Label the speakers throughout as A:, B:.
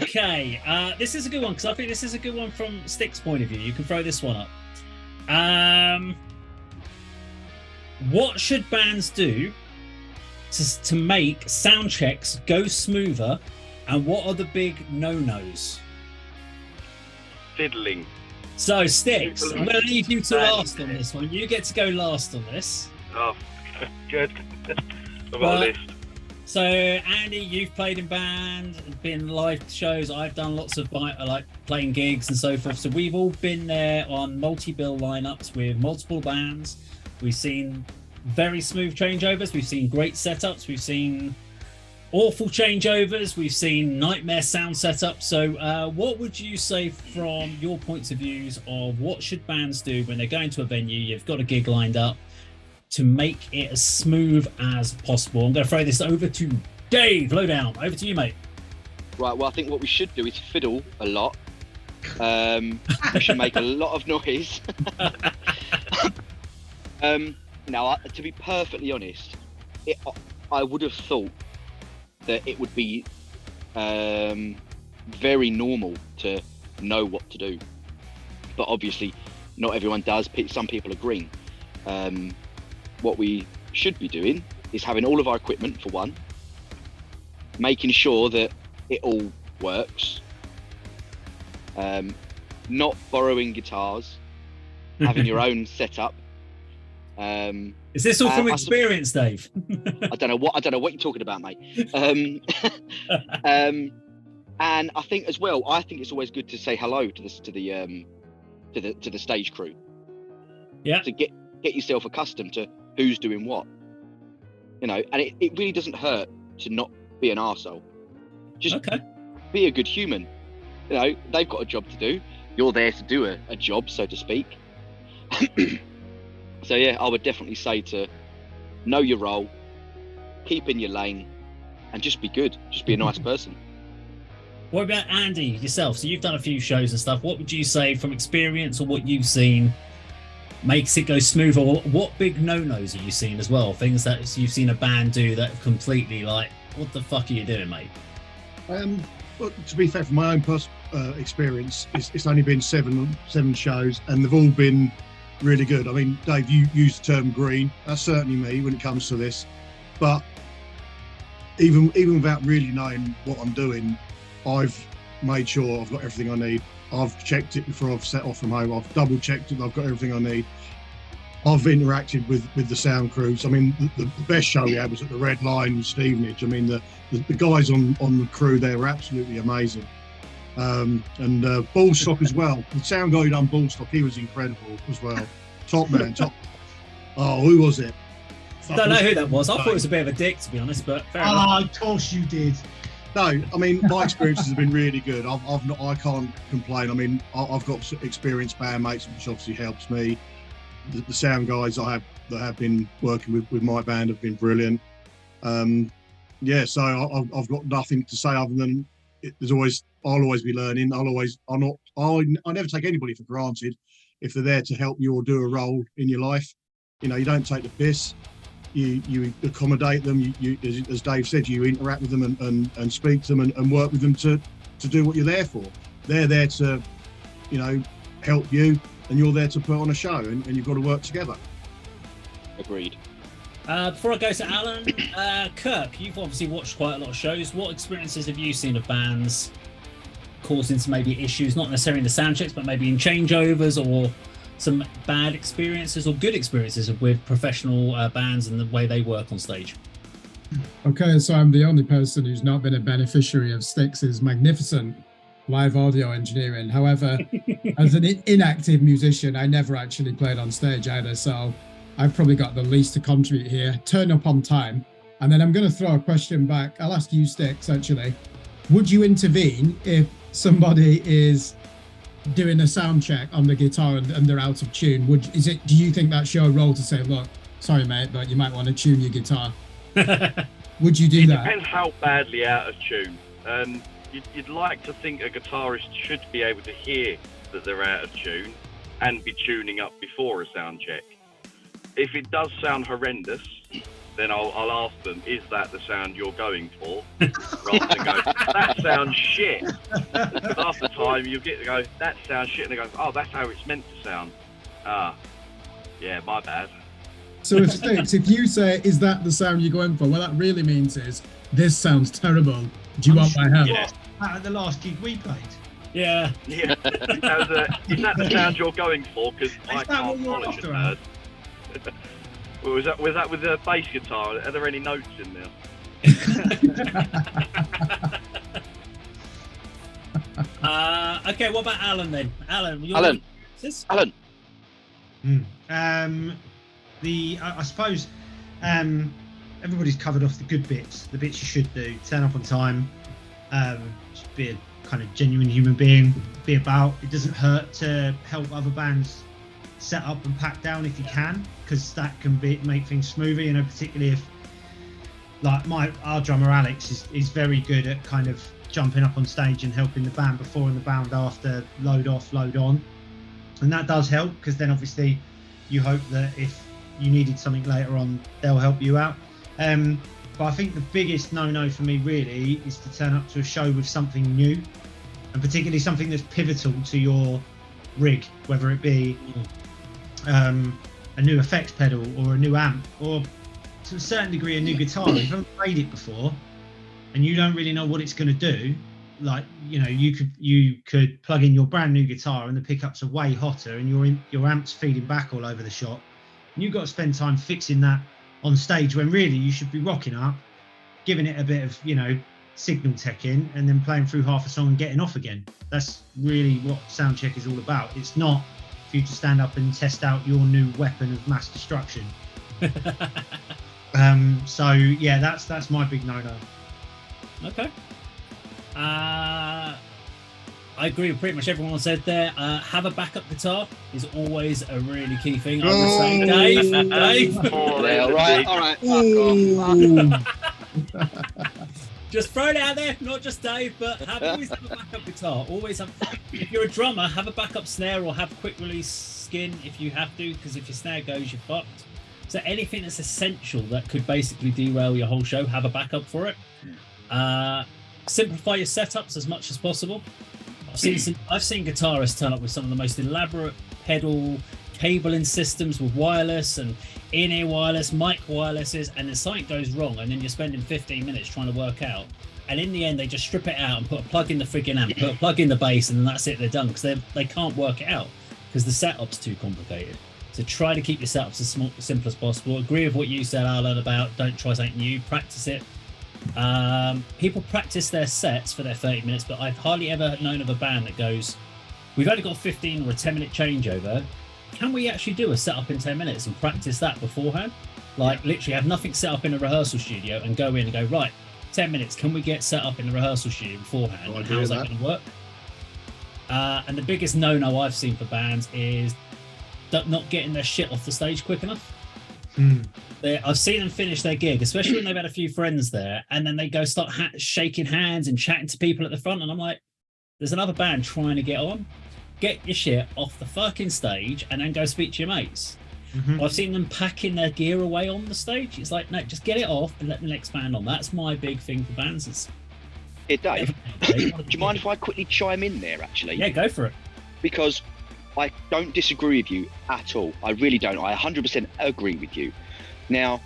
A: Okay, this is a good one because I think this is a good one from Stick's point of view. You can throw this one up. What should bands do to make sound checks go smoother, and what are the big no-nos?
B: Fiddling.
A: So, Sticks, I'm going to leave you to last on this one. You get to go last on this.
B: Oh, good. I've got a list.
A: So, Andy, you've played in band, been live shows. I've done lots of like playing gigs and so forth. So we've all been there on multi-bill lineups with multiple bands. We've seen very smooth changeovers. We've seen great setups. We've seen awful changeovers. We've seen nightmare sound setups. So what would you say from your points of views of what should bands do when they're going to a venue, you've got a gig lined up, to make it as smooth as possible? I'm going to throw this over to Dave Lowdown. Over to you, mate.
C: Right, well, I think what we should do is fiddle a lot. We should make a lot of noise. Now, to be perfectly honest, I would have thought that it would be very normal to know what to do. But obviously, not everyone does. Some people are green. What we should be doing is having all of our equipment, for one, making sure that it all works, not borrowing guitars, having your own setup.
A: Is this all from experience, Dave?
C: I don't know what you're talking about, mate. And I think as well, it's always good to say hello to the stage crew.
A: Yeah.
C: To get yourself accustomed to who's doing what, and it really doesn't hurt to not be an arsehole. Just be a good human. They've got a job to do. You're there to do a job, so to speak. So yeah, I would definitely say to know your role, keep in your lane, and just be good. Just be a nice person.
A: What about Andy, yourself? So you've done a few shows and stuff. What would you say from experience or what you've seen makes it go smoother? Or what big no-nos have you seen as well? Things that you've seen a band do that completely like, what the fuck are you doing, mate?
D: Well, to be fair, from my own personal experience, it's only been seven shows, and they've all been really good. I mean, Dave, you used the term green. That's certainly me when it comes to this. But even without really knowing what I'm doing, I've made sure I've got everything I need. I've checked it before I've set off from home. I've double checked it. I've got everything I need. I've interacted with the sound crews. I mean, the best show we had was at the Red Lion with Stevenage. I mean, the guys on the crew there were absolutely amazing. And Ballstock as well. The sound guy who done Ballstock, he was incredible as well. Top man, top. Oh, who was it?
A: Don't know who that was. I thought it was a bit of a dick, to be honest, but fair enough.
E: Of course you did.
D: No, I mean, my experiences have been really good. I can't complain. I mean, I've got experienced bandmates, which obviously helps me. The sound guys that have been working with my band have been brilliant. So I've got nothing to say other than I'll always be learning. I never take anybody for granted if they're there to help you or do a role in your life. You don't take the piss. You accommodate them. You as Dave said, you interact with them and speak to them and work with them to do what you're there for. They're there to, help you, and you're there to put on a show, and you've got to work together.
C: Agreed.
A: Before I go to Alan, Kirk, you've obviously watched quite a lot of shows. What experiences have you seen of bands causing some maybe issues, not necessarily in the sound checks, but maybe in changeovers, or some bad experiences or good experiences with professional bands and the way they work on stage?
F: Okay, so I'm the only person who's not been a beneficiary of Styx's magnificent live audio engineering. However, as an inactive musician, I never actually played on stage either, so I've probably got the least to contribute here. Turn up on time. And then I'm going to throw a question back. I'll ask you, Styx, actually. Would you intervene if somebody is doing a sound check on the guitar and they're out of tune? Do you think that's your role to say, look, sorry, mate, but you might want to tune your guitar? Would you do that?
B: It depends how badly out of tune. You'd like to think a guitarist should be able to hear that they're out of tune and be tuning up before a sound check. If it does sound horrendous, then I'll ask them, is that the sound you're going for? Rather than go, that sounds shit. Because half the time you get to go, that sounds shit, and they go, oh, that's how it's meant to sound. Yeah, my bad.
F: So if you say, is that the sound you're going for? What that really means is, this sounds terrible. Do you want my help?
B: Yeah.
E: At the last gig we played.
A: Yeah.
B: Yeah. Is that the sound you're going for? Because I
E: that what
B: can't
E: you're
B: polish
E: after,
B: a nerd. Was that with the bass guitar? Are there any notes in there?
A: Okay, what about Alan then? Alan.
E: I suppose everybody's covered off the good bits, the bits you should do. Turn up on time, just be a kind of genuine human being, be about. It doesn't hurt to help other bands set up and pack down if you can, because that can make things smoother, you know, particularly if, like, our drummer Alex is very good at kind of jumping up on stage and helping the band before and the band after, load off, load on. And that does help, because then obviously you hope that if you needed something later on, they'll help you out. But I think the biggest no-no for me really is to turn up to a show with something new, and particularly something that's pivotal to your rig, whether it be a new effects pedal or a new amp, or to a certain degree a new guitar. If you haven't played it before and you don't really know what it's going to do, like, you know, you could plug in your brand new guitar and the pickups are way hotter and your amp's feeding back all over the shop, and you've got to spend time fixing that on stage, when really you should be rocking up, giving it a bit of, you know, signal tech in, and then playing through half a song and getting off again. That's really what Soundcheck is all about. It's not for you to stand up and test out your new weapon of mass destruction. So yeah, that's my big no-no.
A: Okay. I agree with pretty much everyone said there. Have a backup guitar is always a really key thing. I would say, Dave.
B: Oh,
C: Yeah, all right, fuck off.
A: Just throw it out there, not just Dave, but always have a backup guitar. Always have. If you're a drummer, have a backup snare or have quick release skin if you have to, because if your snare goes, you're fucked. So anything that's essential that could basically derail your whole show, have a backup for it. Simplify your setups as much as possible. I've seen guitarists turn up with some of the most elaborate pedal cabling systems with wireless and in-ear wireless, mic wirelesses, and then something goes wrong, and then you're spending 15 minutes trying to work out. And in the end, they just strip it out and put a plug in the friggin' amp, put a plug in the bass, and then that's it. They're done, because they can't work it out because the setup's too complicated. So try to keep your setups as simple as possible. Agree with what you said, Alan, about don't try something new, practice it. People practice their sets for their 30 minutes, but I've hardly ever known of a band that goes, we've only got a 15 or a 10-minute changeover. Can we actually do a setup in 10 minutes and practice that beforehand? Like, literally have nothing set up in a rehearsal studio and go in and go, right, 10 minutes, can we get set up in the rehearsal studio beforehand? And how's that going to work? And the biggest no-no I've seen for bands is not getting their shit off the stage quick enough. I've seen them finish their gig, especially when they've had a few friends there, and then they go start shaking hands and chatting to people at the front, and I'm like, there's another band trying to get on. Get your shit off the fucking stage and then go speak to your mates. I've seen them packing their gear away on the stage. It's like, no, just get it off and let the next band on. That's my big thing for bands.
C: Hey, Dave, do you mind if I quickly chime in there, actually?
A: Yeah, go for it.
C: Because I don't disagree with you at all. I really don't. I 100% agree with you. Now,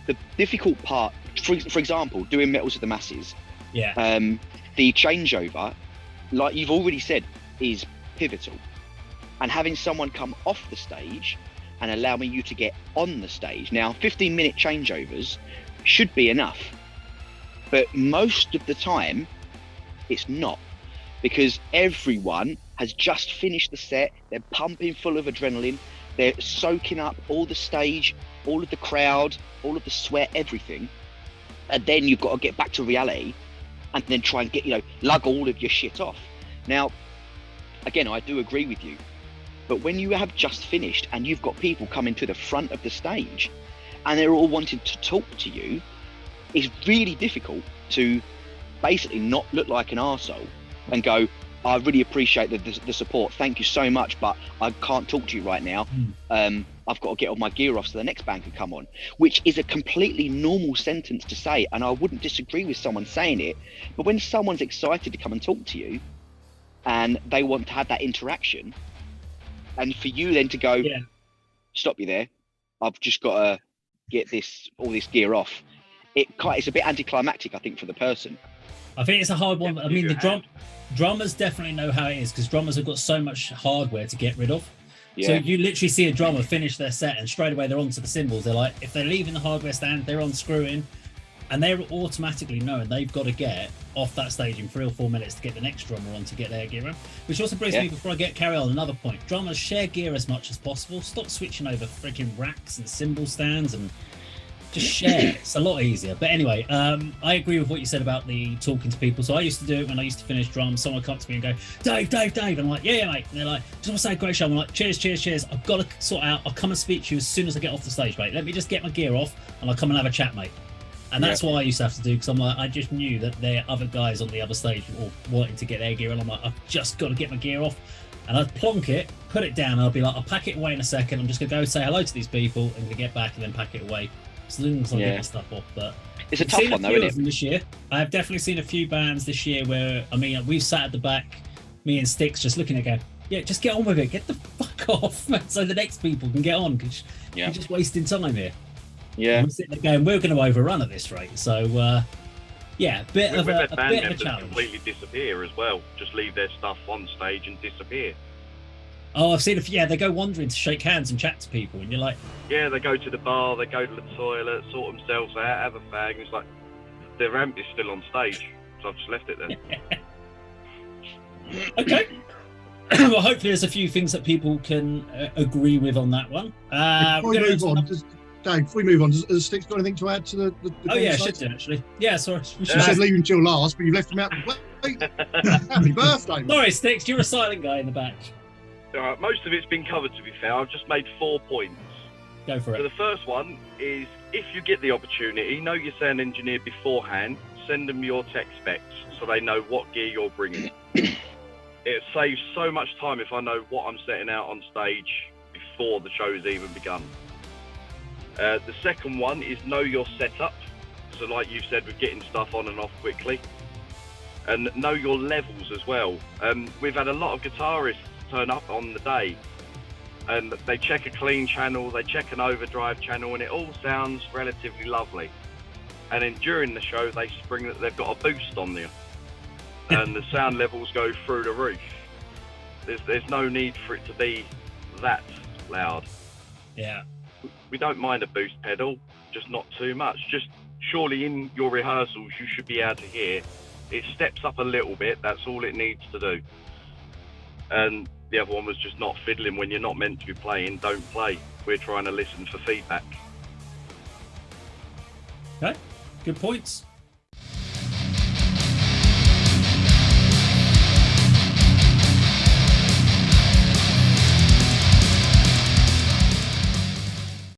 C: the difficult part, for example, doing Metals of the Masses, the changeover, like you've already said, is pivotal. And having someone come off the stage and allowing you to get on the stage. Now, 15-minute changeovers should be enough. But most of the time, it's not. Because everyone has just finished the set, they're pumping full of adrenaline, they're soaking up all the stage, all of the crowd, all of the sweat, everything. And then you've got to get back to reality and then try and get, lug all of your shit off. Now, again, I do agree with you. But when you have just finished and you've got people coming to the front of the stage and they're all wanting to talk to you, it's really difficult to basically not look like an arsehole and go, I really appreciate the support. Thank you so much, but I can't talk to you right now. I've got to get all my gear off so the next band can come on, which is a completely normal sentence to say, and I wouldn't disagree with someone saying it. But when someone's excited to come and talk to you and they want to have that interaction, and for you then to go, stop you there, I've just got to get all this gear off. It's a bit anticlimactic, I think, for the person.
A: I think it's a hard one. I mean, the drummers definitely know how it is, because drummers have got so much hardware to get rid of. So you literally see a drummer finish their set and straight away they're onto the cymbals. They're like, if they're leaving the hardware stand, they're unscrewing, and they're automatically knowing they've got to get off that stage in 3 or 4 minutes to get the next drummer on to get their gear on. Which also brings me, before I carry on, another point. Drummers, share gear as much as possible. Stop switching over freaking racks and cymbal stands, and just share. It's a lot easier. But anyway, I agree with what you said about the talking to people. So I used to do it when I used to finish drums. Someone would come to me and go, Dave. And I'm like, yeah, mate. And they're like, just want to say great show. I'm like, cheers. I've got to sort out. I'll come and speak to you as soon as I get off the stage, mate. Let me just get my gear off and I'll come and have a chat, mate. And that's what I used to have to do, because I'm like, I just knew that there are other guys on the other stage all wanting to get their gear, and I'm like, I've just got to get my gear off. And I'd plonk it, put it down, and I'll be like, I'll pack it away in a second. I'm just going to go say hello to these people and going to get back and then pack it away. As long as I get my stuff off. But
C: it's a tough one, though, isn't it?
A: This year, I have definitely seen a few bands this year where, I mean, we've sat at the back, me and Sticks, just looking at it, going, just get on with it, get the fuck off, so the next people can get on, because you're just wasting time here.
C: Yeah,
A: we're sitting there going, we're going to overrun at this rate. So, a bit of a challenge.
B: Completely disappear as well. Just leave their stuff on stage and disappear.
A: Oh, I've seen they go wandering to shake hands and chat to people, and you're like,
B: yeah, they go to the bar, they go to the toilet, sort themselves out, have a fag, and it's like their amp is still on stage, so I've just left it there.
A: Okay. Well, hopefully there's a few things that people can agree with on that one.
D: Before we move on, Dave, before we move on, does Sticks got anything to add to the
A: I should do, actually. Yeah, sorry.
D: You said leave him till last, but you've left him out. Happy birthday, man.
A: Sorry, Sticks, you're a silent guy in the back.
B: Most of it's been covered, to be fair. I've just made 4 points.
A: Go for it.
B: So the first one is, if you get the opportunity, know your sound engineer beforehand, send them your tech specs so they know what gear you're bringing. It saves so much time if I know what I'm setting out on stage before the show's even begun. The second one is know your setup. So like you said, with getting stuff on and off quickly. And know your levels as well. We've had a lot of guitarists turn up on the day and they check a clean channel, they check an overdrive channel, and it all sounds relatively lovely. And then during the show, they spring that they've got a boost on there and the sound levels go through the roof. There's no need for it to be that loud.
A: Yeah.
B: We don't mind a boost pedal, just not too much. Just surely in your rehearsals, you should be able to hear it steps up a little bit. That's all it needs to do. And the other one was just not fiddling when you're not meant to be playing. Don't play. We're trying to listen for feedback.
A: Okay, good points.